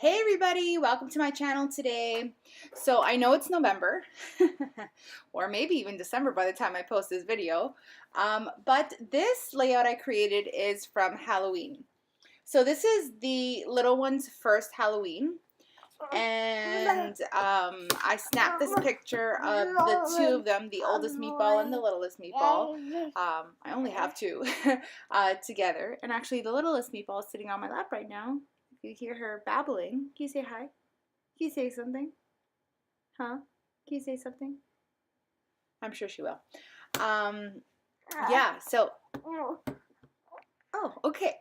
Hey everybody, welcome to my channel today. So I know it's November, or maybe even December by the time I post this video, but this layout I created is from Halloween. So this is the little one's first Halloween, and I snapped this picture of the two of them, the oldest meatball and the littlest meatball. I only have two together, and actually the littlest meatball is sitting on my lap right now. You hear her babbling. Can you say hi? Can you say something? Huh? Can you say something? I'm sure she will. Yeah, so, oh, okay.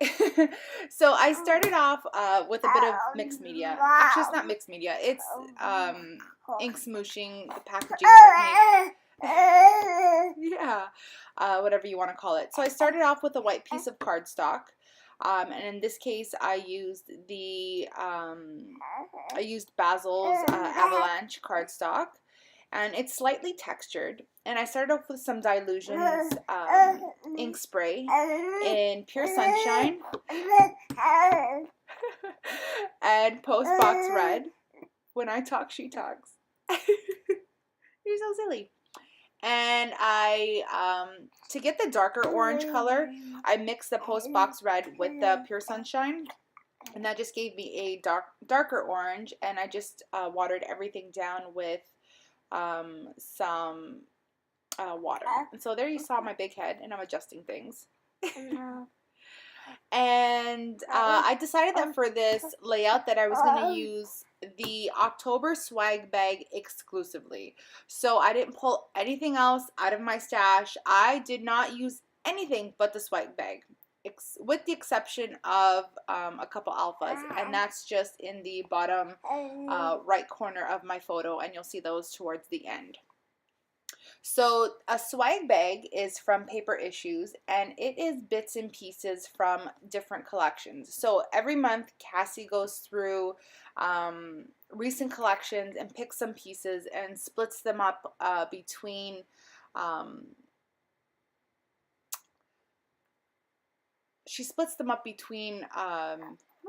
So I started off with a bit of mixed media. Actually, it's not mixed media. It's ink smooshing, the packaging technique. Yeah, whatever you want to call it. So I started off with a white piece of cardstock. And in this case, I used Basil's Avalanche cardstock, and it's slightly textured. And I started off with some Dilutions ink spray in Pure Sunshine and Postbox Red. When I talk, she talks. You're so silly. And to get the darker orange color, I mixed the Postbox Red with the Pure Sunshine, and that just gave me a darker orange, and I just watered everything down with some water. And so there you saw my big head, and I'm adjusting things. And I decided that for this layout that I was going to use the October swag bag exclusively. So I didn't pull anything else out of my stash. I did not use anything but the swag bag, with the exception of a couple alphas, and that's just in the bottom right corner of my photo, and you'll see those towards the end. So a swag bag is from Paper Issues, and it is bits and pieces from different collections. So every month Cassie goes through recent collections and picks some pieces and splits them up between what am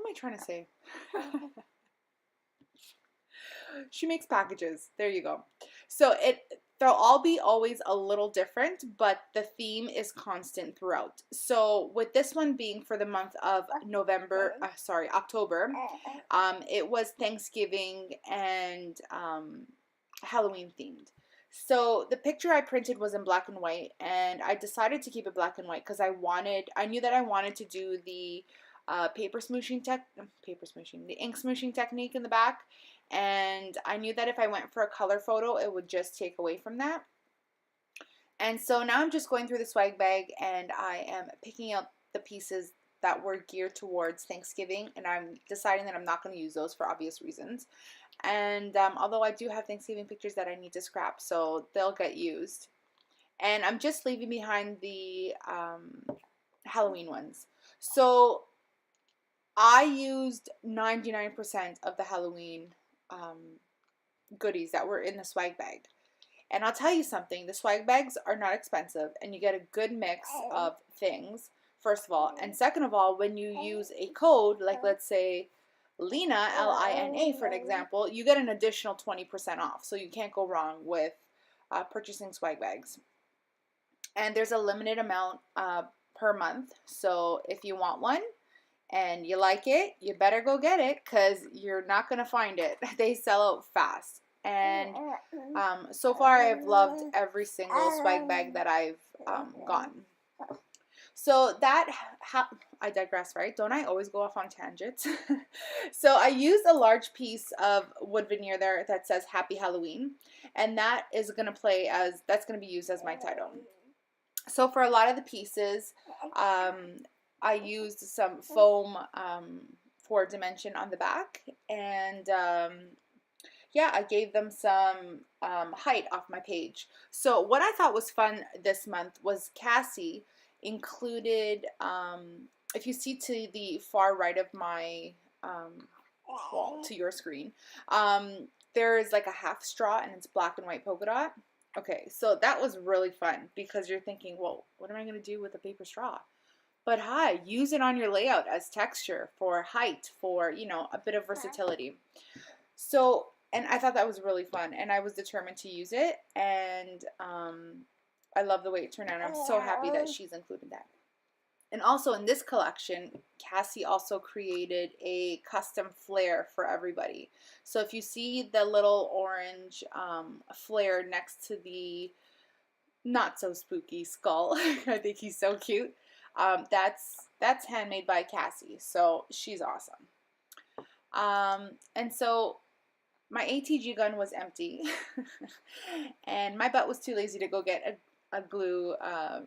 I trying to say? She makes packages. There you go. So they'll all be always a little different, but the theme is constant throughout. So with this one being for the month of October, it was Thanksgiving and Halloween themed. So the picture I printed was in black and white, and I decided to keep it black and white because I knew that I wanted to do the the ink smooshing technique in the back, and I knew that if I went for a color photo, it would just take away from that. And so now I'm just going through the swag bag, and I am picking up the pieces that were geared towards Thanksgiving, and I'm deciding that I'm not going to use those for obvious reasons. And although I do have Thanksgiving pictures that I need to scrap, so they'll get used. And I'm just leaving behind the Halloween ones. So I used 99% of the Halloween goodies that were in the swag bag. And I'll tell you something, the swag bags are not expensive, and you get a good mix of things, first of all. And second of all, when you use a code, like let's say Lina, Lina, for an example, you get an additional 20% off. So you can't go wrong with purchasing swag bags. And there's a limited amount per month. So if you want one and you like it, you better go get it, because you're not going to find it. They sell out fast. And so far I've loved every single swag bag that I've gotten. So I digress, right? Don't I always go off on tangents? So I used a large piece of wood veneer there that says Happy Halloween, and that is going to that's going to be used as my title. So for a lot of the pieces, I used some foam for dimension on the back, and yeah, I gave them some height off my page. So what I thought was fun this month was Cassie included, if you see to the far right of my wall, to your screen, there is like a half straw, and it's black and white polka dot. Okay, so that was really fun, because you're thinking, well, what am I going to do with a paper straw? But hi, use it on your layout as texture for height, for, you know, a bit of versatility. So, and I thought that was really fun, and I was determined to use it, and I love the way it turned out. I'm so happy that she's included that. And also in this collection, Cassie also created a custom flare for everybody. So if you see the little orange flare next to the not so spooky skull, I think he's so cute. That's handmade by Cassie, so she's awesome. And so my ATG gun was empty, and my butt was too lazy to go get a glue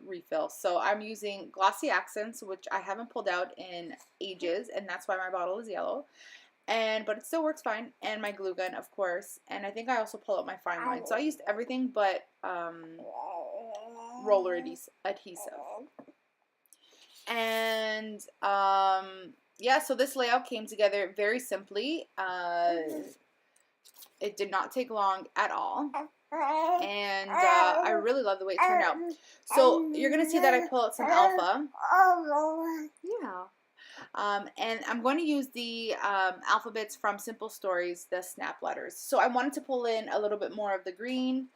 refill. So I'm using Glossy Accents, which I haven't pulled out in ages, and that's why my bottle is yellow. But it still works fine. And my glue gun, of course. And I think I also pull out my fine line. So I used everything but roller adhesive. And yeah, so this layout came together very simply. It did not take long at all. And I really love the way it turned out. So you're going to see that I pull out some alpha. Yeah. And I'm going to use the alphabets from Simple Stories, the snap letters. So I wanted to pull in a little bit more of the green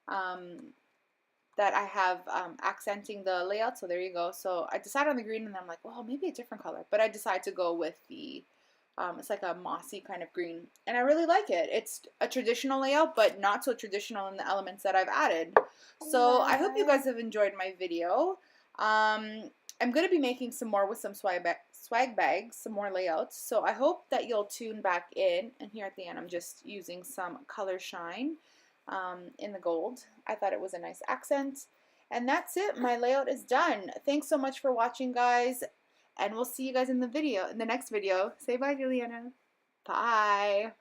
that I have accenting the layout. So there you go. So I decided on the green, and I'm like, well, maybe a different color. But I decided to go with the it's like a mossy kind of green, and I really like it. It's a traditional layout, but not so traditional in the elements that I've added. So I hope you guys have enjoyed my video. I'm going to be making some more with some swag bags, some more layouts. So I hope that you'll tune back in. And here at the end, I'm just using some color shine in the gold. I thought it was a nice accent. And that's it. My layout is done. Thanks so much for watching, guys. And we'll see you guys in the next video. Say bye, Juliana. Bye.